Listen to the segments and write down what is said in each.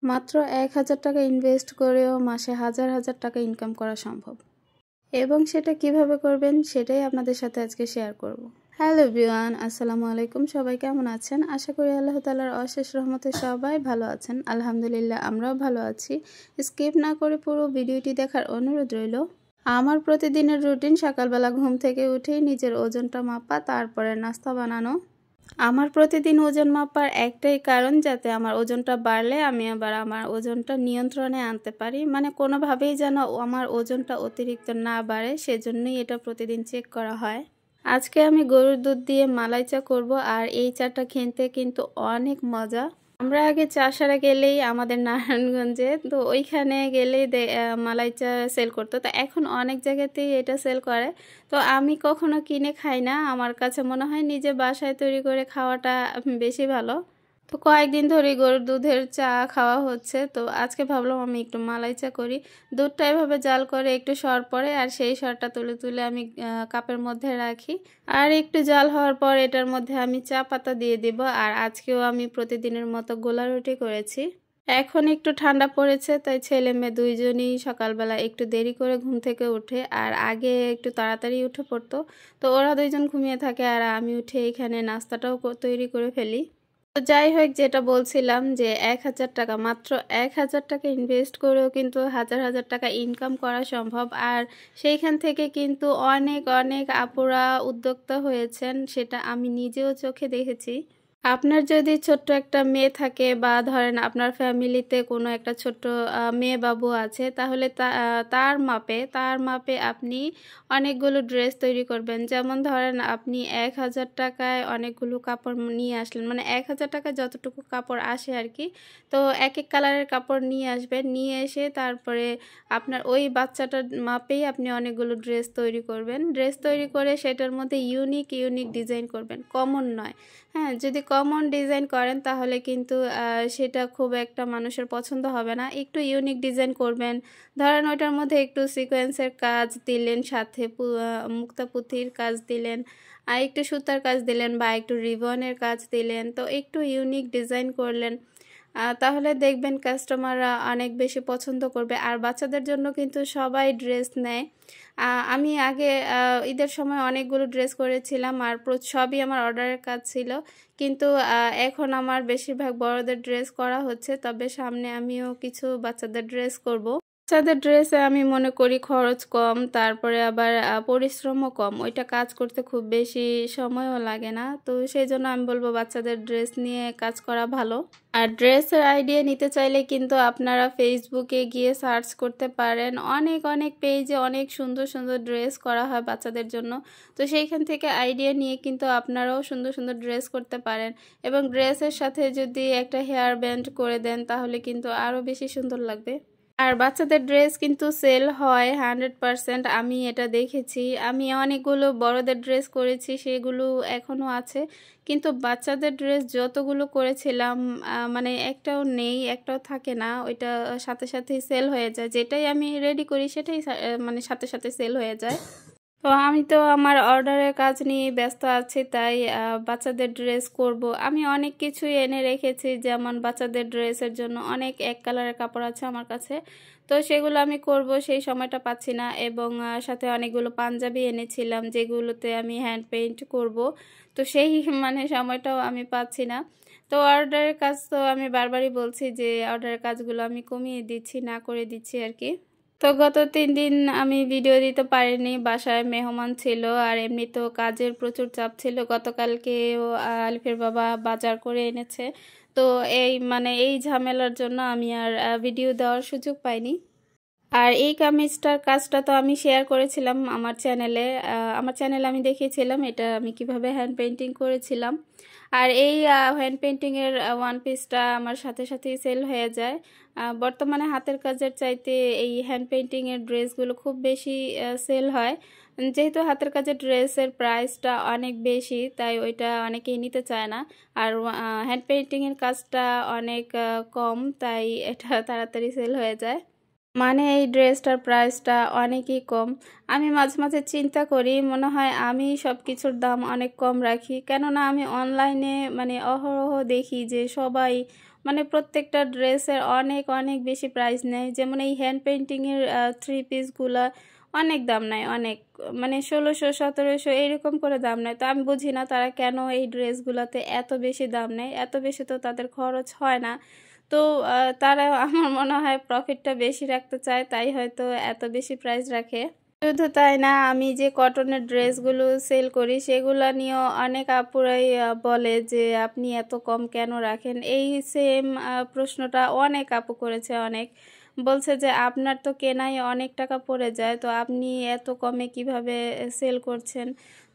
মাত্র ১,০০০ টাকা ইনভেস্ট করেও মাসে হাজার হাজার টাকা ইনকাম করা সম্ভব। এবং সেটা কিভাবে করবেন সেটাই আপনাদের সাথে আজকে শেয়ার করব। হ্যালো এভরিওয়ান, আসসালামু আলাইকুম। সবাই কেমন আছেন? আশা করি আল্লাহ তাআলার অশেষ রহমতে সবাই ভালো আছেন। আলহামদুলিল্লাহ আমরাও ভালো আছি। স্কিপ না করে পুরো ভিডিওটি দেখার অনুরোধ রইল। আমার প্রতিদিনের রুটিন সকালবেলা ঘুম থেকে উঠেই নিজের ওজনটা মাপা, তারপরে নাস্তা বানানো। আমার প্রতিদিন ওজন মাপার একটাই কারণ, যাতে আমার ওজনটা বাড়লে আমি আবার আমার ওজনটা নিয়ন্ত্রণে আনতে পারি। মানে কোনোভাবেই যেন আমার ওজনটা অতিরিক্ত না বাড়ে, সেজন্যই এটা প্রতিদিন চেক করা হয়। আজকে আমি গরুর দুধ দিয়ে মালাই চা করব, আর এই চাটা খেতে কিন্তু অনেক মজা। আমরা আগে চাষারা গেলেই আমাদের নারায়ণগঞ্জে, তো ওইখানে গেলেই মালাই চা সেল করতো। তো এখন অনেক জায়গাতেই এটা সেল করে। তো আমি কখনো কিনে খাই না, আমার কাছে মনে হয় নিজে বাসায় তৈরি করে খাওয়াটা বেশি ভালো। তো কয়েকদিন ধরে গরুর দুধের চা খাওয়া হচ্ছে, তো আজকে ভাবলাম আমি একটু মালাই চা করি। দুধটা এভাবে জাল করে একটু সর পরে, আর সেই সরটা তুলে তুলে আমি কাপের মধ্যে রাখি। আর একটু জাল হওয়ার পর এটার মধ্যে আমি চা পাতা দিয়ে দিব। আর আজকেও আমি প্রতিদিনের মতো গোলা রুটি করেছি। এখন একটু ঠান্ডা পড়েছে, তাই ছেলে মেয়ে দুইজনই সকালবেলা একটু দেরি করে ঘুম থেকে উঠে, আর আগে একটু তাড়াতাড়ি উঠে পড়তো। তো ওরা দুইজন ঘুমিয়ে থাকে, আর আমি উঠে এখানে নাস্তাটাও তৈরি করে ফেলি। তো যাই হোক, যেটা বলছিলাম যে ১,০০০ টাকা, মাত্র ১,০০০ টাকা ইনভেস্ট করেও কিন্তু হাজার হাজার টাকা ইনকাম করা সম্ভব। আর সেইখান থেকে কিন্তু অনেক অনেক আপুরা উদ্যোক্তা হয়েছেন, সেটা আমি নিজেও চোখে দেখেছি। আপনার যদি ছোট্ট একটা মেয়ে থাকে, বা ধরেন আপনার ফ্যামিলিতে কোনো একটা ছোট্ট মেয়ে বাবু আছে, তাহলে তার মাপে আপনি অনেকগুলো ড্রেস তৈরি করবেন। যেমন ধরেন আপনি ১,০০০ টাকায় অনেকগুলো কাপড় নিয়ে আসলেন, মানে ১,০০০ টাকায় যতটুকু কাপড় আসে আর কি। তো এক এক কালারের কাপড় নিয়ে আসবেন, নিয়ে এসে তারপরে আপনার ওই বাচ্চাটার মাপেই আপনি অনেকগুলো ড্রেস তৈরি করবেন। ড্রেস তৈরি করে সেটার মধ্যে ইউনিক ইউনিক ডিজাইন করবেন, কমন নয়। হ্যাঁ, যদি কমন ডিজাইন করেন তাহলে কিন্তু সেটা খুব একটা মানুষের পছন্দ হবে না। একটু ইউনিক ডিজাইন করবেন। ধরেন ওইটার মধ্যে একটু সিকোয়েন্সের কাজ দিলেন, সাথে মুক্তা পুঁথির কাজ দিলেন, আর একটু সুতার কাজ দিলেন, বা একটু রিবনের কাজ দিলেন। তো একটু ইউনিক ডিজাইন করলেন, তাহলে দেখবেন কাস্টমাররা অনেক বেশি পছন্দ করবে। আর বাচ্চাদের জন্য কিন্তু সবাই ড্রেস নেয়। আমি আগে ঈদের সময় অনেকগুলো ড্রেস করেছিলাম, আর সবই আমার অর্ডারের কাজ ছিল। কিন্তু এখন আমার বেশিরভাগ বড়দের ড্রেস করা হচ্ছে, তবে সামনে আমিও কিছু বাচ্চাদের ড্রেস করব। বাচ্চাদের ড্রেসে আমি মনে করি খরচ কম, তারপরে আবার পরিশ্রমও কম। ওইটা কাজ করতে খুব বেশি সময়ও লাগে না। তো সেই জন্য আমি বলবো বাচ্চাদের ড্রেস নিয়ে কাজ করা ভালো। আর ড্রেসের আইডিয়া নিতে চাইলে কিন্তু আপনারা ফেসবুকে গিয়ে সার্চ করতে পারেন। অনেক অনেক পেজে অনেক সুন্দর সুন্দর ড্রেস করা হয় বাচ্চাদের জন্য। তো সেইখান থেকে আইডিয়া নিয়ে কিন্তু আপনারাও সুন্দর সুন্দর ড্রেস করতে পারেন। এবং ড্রেসের সাথে যদি একটা হেয়ার ব্যান্ড করে দেন, তাহলে কিন্তু আরও বেশি সুন্দর লাগবে। আর বাচ্চাদের ড্রেস কিন্তু সেল হয় 100%, আমি এটা দেখেছি। আমি অনেকগুলো বড়দের ড্রেস করেছি, সেগুলো এখনও আছে। কিন্তু বাচ্চাদের ড্রেস যতগুলো করেছিলাম, মানে একটাও নেই, একটাও থাকে না। ওইটা সাথে সাথেই সেল হয়ে যায়। যেটাই আমি রেডি করি সেটাই মানে সাথে সাথে সেল হয়ে যায়। তো আমি তো আমার অর্ডারের কাজ নিয়ে ব্যস্ত আছি, তাই বাচ্চাদের ড্রেস করব। আমি অনেক কিছুই এনে রেখেছি, যেমন বাচ্চাদের ড্রেসের জন্য অনেক এক কালারের কাপড় আছে আমার কাছে। তো সেগুলো আমি করব, সেই সময়টা পাচ্ছি না। এবং সাথে অনেকগুলো পাঞ্জাবি এনেছিলাম, যেগুলোতে আমি হ্যান্ড পেইন্ট করব। তো সেই মানে সময়টাও আমি পাচ্ছি না। তো অর্ডারের কাজ তো আমি বারবারই বলছি যে অর্ডারের কাজগুলো আমি কমিয়ে দিচ্ছি, না করে দিচ্ছি আর কি। তো গত 3 দিন আমি ভিডিও দিতে পারিনি, বাসায় মেহমান ছিল, আর এমনি তো কাজের প্রচুর চাপ ছিল। গতকালকে আলিফের বাবা বাজার করে এনেছে। তো এই ঝামেলার জন্য আমি আর ভিডিও দেওয়ার সুযোগ পাইনি। আর এই কামিজটার কাজটা তো আমি শেয়ার করেছিলাম আমার চ্যানেলে আমি দেখিয়েছিলাম এটা আমি কিভাবে হ্যান্ড পেইন্টিং করেছিলাম। আর এই হ্যান্ড পেইন্টিংয়ের ওয়ান পিসটা আমার সাথে সাথেই সেল হয়ে যায়। বর্তমানে হাতের কাজের চাইতে এই হ্যান্ড পেইন্টিংয়ের ড্রেসগুলো খুব বেশি সেল হয়। যেহেতু হাতের কাজের ড্রেসের প্রাইসটা অনেক বেশি, তাই ওইটা অনেকেই নিতে চায় না। আর হ্যান্ড পেইন্টিংয়ের কাজটা অনেক কম, তাই এটা তাড়াতাড়ি সেল হয়ে যায়। মানে এই ড্রেসটার প্রাইসটা অনেকই কম। আমি মাঝে মাঝে চিন্তা করি, মনে হয় আমি সব কিছুর দাম অনেক কম রাখি। কেননা আমি অনলাইনে মানে অহরহ দেখি যে সবাই মানে প্রত্যেকটা ড্রেসের অনেক অনেক বেশি প্রাইস নেয়। যেমন এই হ্যান্ড পেইন্টিংয়ের 3 পিসগুলা অনেক দাম নেয়, অনেক, মানে 1600 1700 এইরকম করে দাম নেয়। তো আমি বুঝি না তারা কেন এই ড্রেসগুলোতে এত বেশি দাম নেয়, এত বেশি তো তাদের খরচ হয় না। তো তারা আমার মনে হয় প্রফিটটা বেশি রাখতে চায়, তাই হয়তো এত বেশি প্রাইস রাখে। শুধু তাই না, আমি যে কটনের ড্রেসগুলো সেল করি সেগুলো নিয়েও অনেক আপুরাই বলে যে আপনি এত কম কেন রাখেন। এই সেম প্রশ্নটা অনেক আপু করেছে, অনেক বলছে যে আপনার তো কেনাই অনেক টাকা পড়ে যায়, তো আপনি এত কমে কিভাবে সেল করছেন।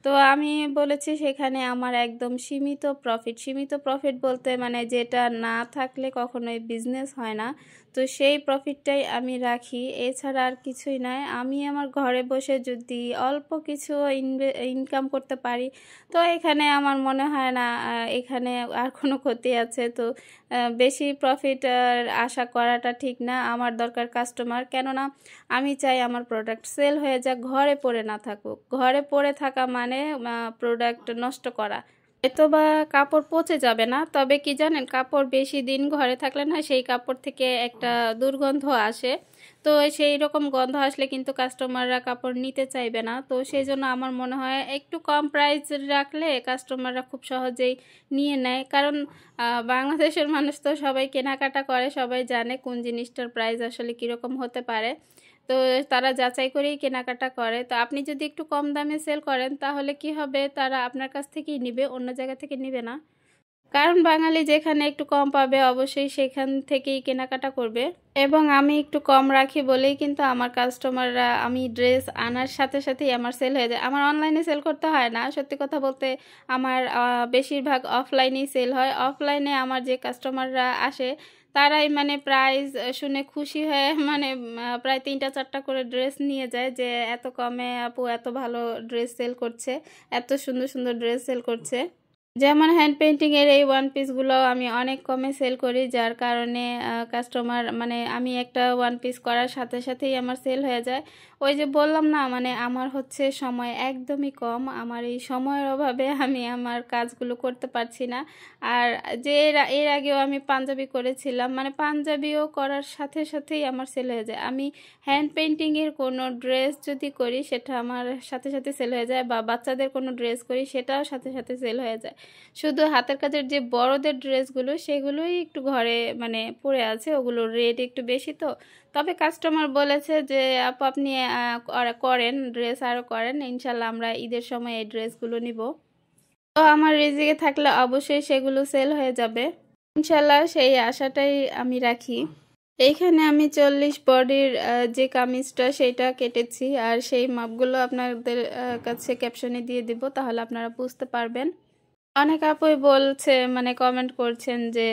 তো আমি বলেছি সেখানে আমার একদম সীমিত প্রফিট, সীমিত প্রফিট বলতে মানে যেটা না থাকলে কখনোই বিজনেস হয় না, তো সেই প্রফিটটাই আমি রাখি, এছাড়া আর কিছুই নয়। আমি আমার ঘরে বসে যদি অল্প কিছু ইনকাম করতে পারি, তো এখানে আমার মনে হয় না এখানে আর কোনো ক্ষতি আছে। তো বেশি প্রফিট আশা করাটা ঠিক না। আমার দরকার কাস্টমার, কেননা আমি চাই আমার প্রোডাক্ট সেল হয়ে যাক, ঘরে পড়ে না থাকুক। ঘরে পড়ে থাকা মানে প্রোডাক্ট নষ্ট করা, হয়তো বা কাপড় পচে যাবে না, তবে কি জানেন, কাপড় বেশি দিন ঘরে থাকলে না সেই কাপড় থেকে একটা দুর্গন্ধ আসে। তো সেই রকম গন্ধ আসলে কিন্তু কাস্টমাররা কাপড় নিতে চাইবে না। তো সেই জন্য আমার মনে হয় একটু কম প্রাইস রাখলে কাস্টমাররা খুব সহজেই নিয়ে নেয়। কারণ বাংলাদেশের মানুষ তো সবাই কেনাকাটা করে, সবাই জানে কোন জিনিসটার প্রাইস আসলে কীরকম হতে পারে, তো তারা যাচাই করেই কেনাকাটা করে। তো আপনি যদি একটু কম দামে সেল করেন তাহলে কি হবে, তারা আপনার কাছ থেকেই নিবে, অন্য জায়গা থেকে নিবে না। কারণ বাঙালি যেখানে একটু কম পাবে অবশ্যই সেখান থেকেই কেনাকাটা করবে। এবং আমি একটু কম রাখি বলেই কিন্তু আমার কাস্টমাররা, আমি ড্রেস আনার সাথে সাথেই আমার সেল হয়ে যায়। আমার অনলাইনে সেল করতে হয় না, সত্যি কথা বলতে আমার বেশিরভাগ অফলাইনেই সেল হয়। অফলাইনে আমার যে কাস্টমাররা আসে তারাই মানে প্রাইস শুনে খুশি হয়ে মানে প্রায় 3টা 4টা করে ড্রেস নিয়ে যায়, যে এত কমে আপু এত ভালো ড্রেস সেল করছে, এত সুন্দর সুন্দর ড্রেস সেল করছে। যেমন হ্যান্ড পেইন্টিংয়ের এই 1 পিসগুলো আমি অনেক কমে সেল করি, যার কারণে কাস্টমার, মানে আমি একটা 1 পিস করার সাথে সাথেই আমার সেল হয়ে যায়। ওই যে বললাম না, মানে আমার হচ্ছে সময় একদমই কম, আমার এই সময়ের অভাবে আমি আমার কাজগুলো করতে পারছি না। আর যে এর আগেও আমি পাঞ্জাবি করেছিলাম, মানে পাঞ্জাবিও করার সাথে সাথেই আমার সেল হয়ে যায়। আমি হ্যান্ড পেইন্টিংয়ের কোনো ড্রেস যদি করি সেটা আমার সাথে সাথে সেল হয়ে যায়, বা বাচ্চাদের কোনো ড্রেস করি সেটাও সাথে সাথে সেল হয়ে যায়। শুধু হাতের কাজের যে বড়দের ড্রেসগুলো সেগুলোই একটু ঘরে মানে পড়ে আছে, ওগুলোর রেট একটু বেশি। তো তবে কাস্টমার বলেছে যে আপু আপনি করেন ড্রেস, আরও করেন, ইনশাল্লাহ আমরা ঈদের সময় এই ড্রেসগুলো নিব। তো আমার রিজিকে থাকলে অবশ্যই সেগুলো সেল হয়ে যাবে ইনশাল্লাহ, সেই আশাটাই আমি রাখি। এইখানে আমি 40 বডির যে কামিজটা সেইটা কেটেছি, আর সেই মাপগুলো আপনাদের কাছে ক্যাপশনে দিয়ে দিব, তাহলে আপনারা বুঝতে পারবেন। অনেক আপুই বলছে, মানে কমেন্ট করছেন যে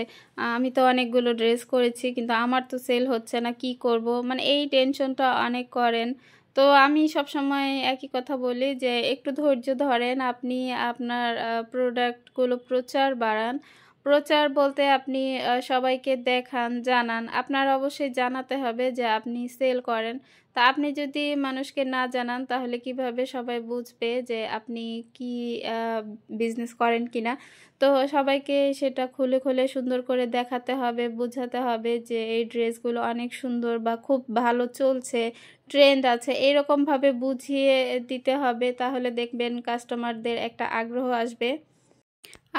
আমি তো অনেকগুলো ড্রেস করেছি কিন্তু আমার তো সেল হচ্ছে না, কি করব, মানে এই টেনশনটা অনেক করেন। তো আমি সব সময় একই কথা বলি যে একটু ধৈর্য ধরেন, আপনি আপনার প্রোডাক্টগুলো প্রচার বাড়ান। প্রচার বলতে আপনি সবাইকে দেখান, জানান। আপনার অবশ্যই জানাতে হবে যে আপনি সেল করেন। তা আপনি যদি মানুষকে না জানান তাহলে কিভাবে সবাই বুঝবে যে আপনি কি বিজনেস করেন কিনা। তো সবাইকে সেটা খুলে খুলে সুন্দর করে দেখাতে হবে, বোঝাতে হবে যে এই ড্রেসগুলো অনেক সুন্দর বা খুব ভালো চলছে, ট্রেন্ড আছে, এরকমভাবে বুঝিয়ে দিতে হবে, তাহলে দেখবেন কাস্টমারদের একটা আগ্রহ আসবে।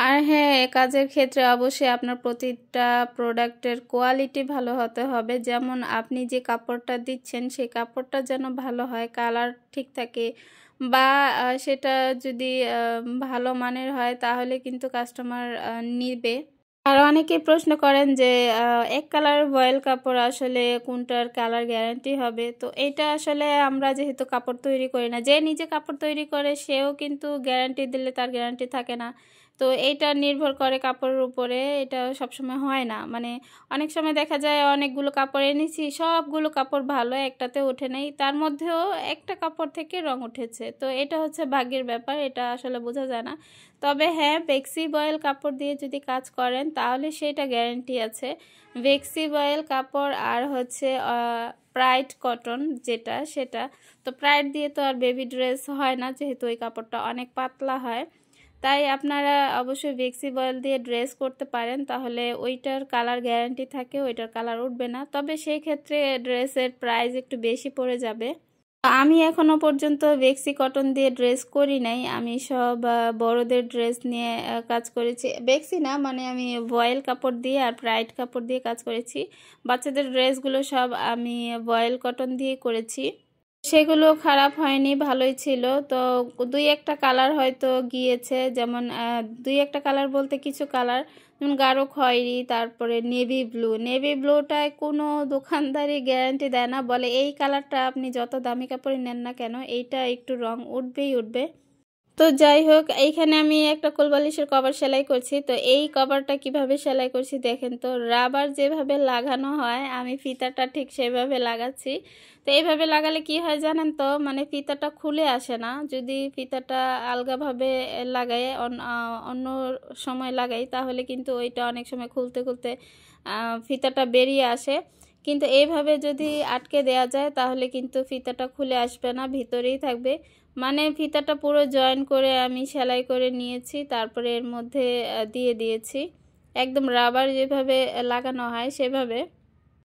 আর হ্যাঁ, কাজের ক্ষেত্রে অবশ্যই আপনার প্রতিটা প্রোডাক্টের কোয়ালিটি ভালো হতে হবে। যেমন আপনি যে কাপড়টা দিচ্ছেন সেই কাপড়টা যেন ভালো হয়, কালার ঠিক থাকে, বা সেটা যদি ভালো মানের হয় তাহলে কিন্তু কাস্টমার নিবে। আর অনেকেই প্রশ্ন করেন যে এক কালার ভয়েল কাপড় আসলে কোনটার কালার গ্যারান্টি হবে। তো এটা আসলে আমরা যেহেতু কাপড় তৈরি করি না, যে নিজে কাপড় তৈরি করে সেও কিন্তু গ্যারান্টি দিলে তার গ্যারান্টি থাকে না। তো এইটা নির্ভর করে কাপড়ের উপরে, এটা সবসময় হয় না। মানে অনেক সময় দেখা যায় অনেকগুলো কাপড় এনেছি, সবগুলো কাপড় ভালো, একটাতে ওঠে নাই, তার মধ্যেও একটা কাপড় থেকে রং উঠেছে। তো এটা হচ্ছে ভাগ্যের ব্যাপার, এটা আসলে বোঝা যায় না। তবে হ্যাঁ, ভেক্সি বয়েল কাপড় দিয়ে যদি কাজ করেন তাহলে সেটা গ্যারান্টি আছে। ভেক্সি বয়েল কাপড় আর হচ্ছে প্রাইড কটন যেটা, সেটা তো প্রাইড দিয়ে তো আর বেবি ড্রেস হয় না, যেহেতু ওই কাপড়টা অনেক পাতলা হয়। তাই আপনারা অবশ্যই ভেক্সি বয়েল দিয়ে ড্রেস করতে পারেন, তাহলে ওইটার কালার গ্যারান্টি থাকে, ওইটার কালার উঠবে না। তবে সেই ক্ষেত্রে ড্রেসের প্রাইস একটু বেশি পড়ে যাবে। আমি এখনো পর্যন্ত ভেক্সি কটন দিয়ে ড্রেস করি নাই, আমি সব বড়দের ড্রেস নিয়ে কাজ করেছি। ভেক্সি না, মানে আমি ভয়েল কাপড় দিয়ে আর প্রাইড কাপড় দিয়ে কাজ করেছি। বাচ্চাদের ড্রেসগুলো সব আমি ভয়েল কটন দিয়ে করেছি, সেগুলো খারাপ হয়নি, ভালোই ছিল। তো দুই একটা কালার হয়তো গিয়েছে, যেমন দুই একটা কালার বলতে কিছু কালার যেমন গাঢ় খয়েরি, তারপরে নেভি ব্লুটায় কোনো দোকানদারই গ্যারান্টি দেয় না, বলে এই কালারটা আপনি যত দামি কাপড়ই নেন না কেন এইটা একটু রং উঠবেই উঠবে। তো যাই হোক, এইখানে আমি একটা কোলবালিশের কভার সেলাই করছি। তো এই কভারটা কিভাবে সেলাই করছি দেখেন তো। রাবার যেভাবে লাগানো হয় আমি ফিতাটা ঠিক সেভাবে লাগাচ্ছি। তো এইভাবে লাগালে কি হয় জানেন তো, মানে ফিতাটা খুলে আসে না। যদি ফিতাটা আলগাভাবে লাগাই, অন্য সময় লাগাই, তাহলে কিন্তু ওইটা অনেক সময় খুলতে খুলতে ফিতাটা বেরিয়ে আসে। কিন্তু এইভাবে যদি আটকে দেওয়া যায় তাহলে কিন্তু ফিতাটা খুলে আসবে না, ভিতরেই থাকবে। মানে ফিতাটা পুরো জয়েন করে আমি সেলাই করে নিয়েছি, তারপরে এর মধ্যে দিয়ে দিয়েছি একদম রাবার যেভাবে লাগানো হয় সেভাবে।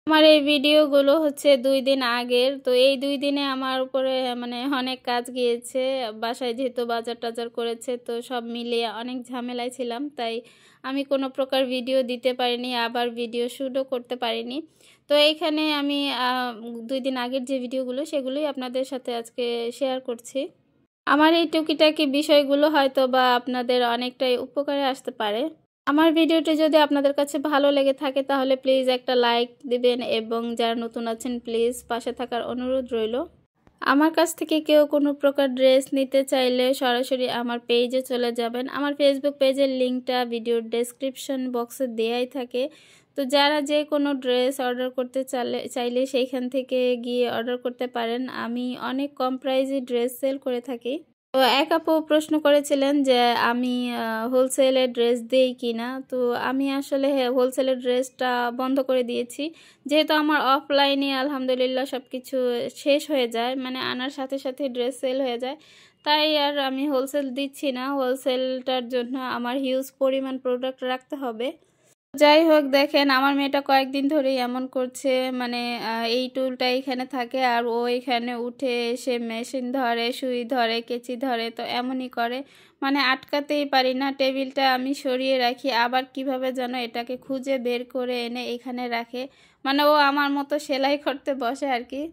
আমার এই ভিডিওগুলো হচ্ছে 2 দিন আগের। তো এই 2 দিনে আমার উপরে মানে অনেক কাজ গিয়েছে, বাসায় যেহেতু বাজার টাজার করেছে, তো সব মিলিয়ে অনেক ঝামেলায় ছিলাম, তাই আমি কোনো প্রকার ভিডিও দিতে পারিনি, আবার ভিডিও শ্যুটও করতে পারিনি। তো এইখানে আমি 2 দিন আগের যে ভিডিওগুলো সেগুলোই আপনাদের সাথে আজকে শেয়ার করছি। আমার এই টুকিটাকি বিষয়গুলো হয়তো বা আপনাদের অনেকটাই উপকারে আসতে পারে। আমার ভিডিওটি যদি আপনাদের কাছে ভালো লেগে থাকে তাহলে প্লিজ একটা লাইক দিবেন, এবং যারা নতুন আছেন প্লিজ পাশে থাকার অনুরোধ রইল। আমার কাছ থেকে কেউ কোনো প্রকার ড্রেস নিতে চাইলে সরাসরি আমার পেজে চলে যাবেন। আমার ফেসবুক পেজের লিঙ্কটা ভিডিওর ডেসক্রিপশন বক্সে দেয়াই থাকে। তো যারা যে কোনো ড্রেস অর্ডার করতে চাইলে সেইখান থেকে গিয়ে অর্ডার করতে পারেন। আমি অনেক কম প্রাইসে ড্রেস সেল করে থাকি। তো এক আপু প্রশ্ন করেছিলেন যে আমি হোলসেলের ড্রেস দেই কিনা। তো আমি আসলে হোলসেলের ড্রেসটা বন্ধ করে দিয়েছি, যেহেতু আমার অফলাইনে আলহামদুলিল্লাহ সব কিছু শেষ হয়ে যায়, মানে আনার সাথে সাথে ড্রেস সেল হয়ে যায়। তাই আর আমি হোলসেল দিচ্ছি না। হোলসেলটার জন্য আমার হিউজ পরিমাণ প্রোডাক্ট রাখতে হবে। যাই হোক, দেখেন আমার মেয়েটা কয়েকদিন ধরেই এমন করছে, মানে এই টুলটা এখানে থাকে আর ও এখানে উঠে এসে মেশিন ধরে, সুই ধরে, কেচি ধরে, তো এমনই করে, মানে আটকাতেই পারি না। টেবিলটা আমি সরিয়ে রাখি, আবার কিভাবে যেন এটাকে খুঁজে বের করে এনে এখানে রাখে, মানে ও আমার মতো সেলাই করতে বসে আর কি।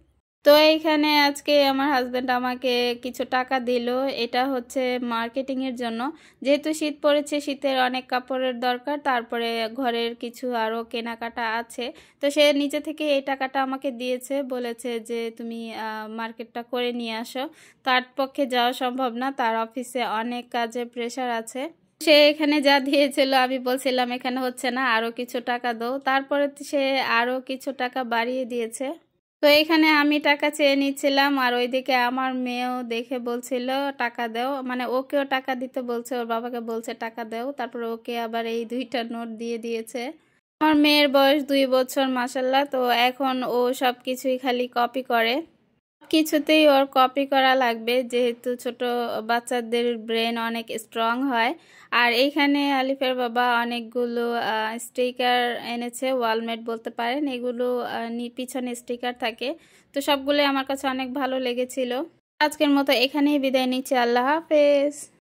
তো এইখানে আজকে আমার হাজব্যান্ড আমাকে কিছু টাকা দিল, এটা হচ্ছে মার্কেটিংয়ের জন্য। যেহেতু শীত পড়েছে, শীতের অনেক কাপড়ের দরকার, তারপরে ঘরের কিছু আরও কেনাকাটা আছে। তো সে নিজে থেকে এই টাকাটা আমাকে দিয়েছে, বলেছে যে তুমি মার্কেটটা করে নিয়ে আসো। তার পক্ষে যাওয়া সম্ভব না, তার অফিসে অনেক কাজের প্রেশার আছে। সে এখানে যা দিয়েছিল আমি বলছিলাম এখানে হচ্ছে না, আরও কিছু টাকা দাও, তারপরে সে আরও কিছু টাকা বাড়িয়ে দিয়েছে। তো এখানে আমি টাকা চেয়ে নিচ্ছিলাম, আর ওইদিকে আমার মেয়েও দেখে বলছিল টাকা দাও, মানে ওকেও টাকা দিতে বলছে, ওর বাবাকে বলছে টাকা দাও, তারপর ওকে আবার এই 2টা নোট দিয়ে দিয়েছে। আমার মেয়ের বয়স 2 বছর মাশাল্লাহ। তো এখন ও সব কিছুই খালি কপি করে, কিছুতেই ওর কপি করা লাগবে, যেহেতু ছোট বাচ্চাদের ব্রেন অনেক স্ট্রং হয়। আর এইখানে আলিফের বাবা অনেকগুলো স্টিকার এনেছে, ওয়ালমেট বলতে পারেন, এগুলো পিছনে স্টিকার থাকে। তো সবগুলোই আমার কাছে অনেক ভালো লেগেছিল। আজকের মতো এখানেই বিদায় নিচ্ছি, আল্লাহ হাফেজ।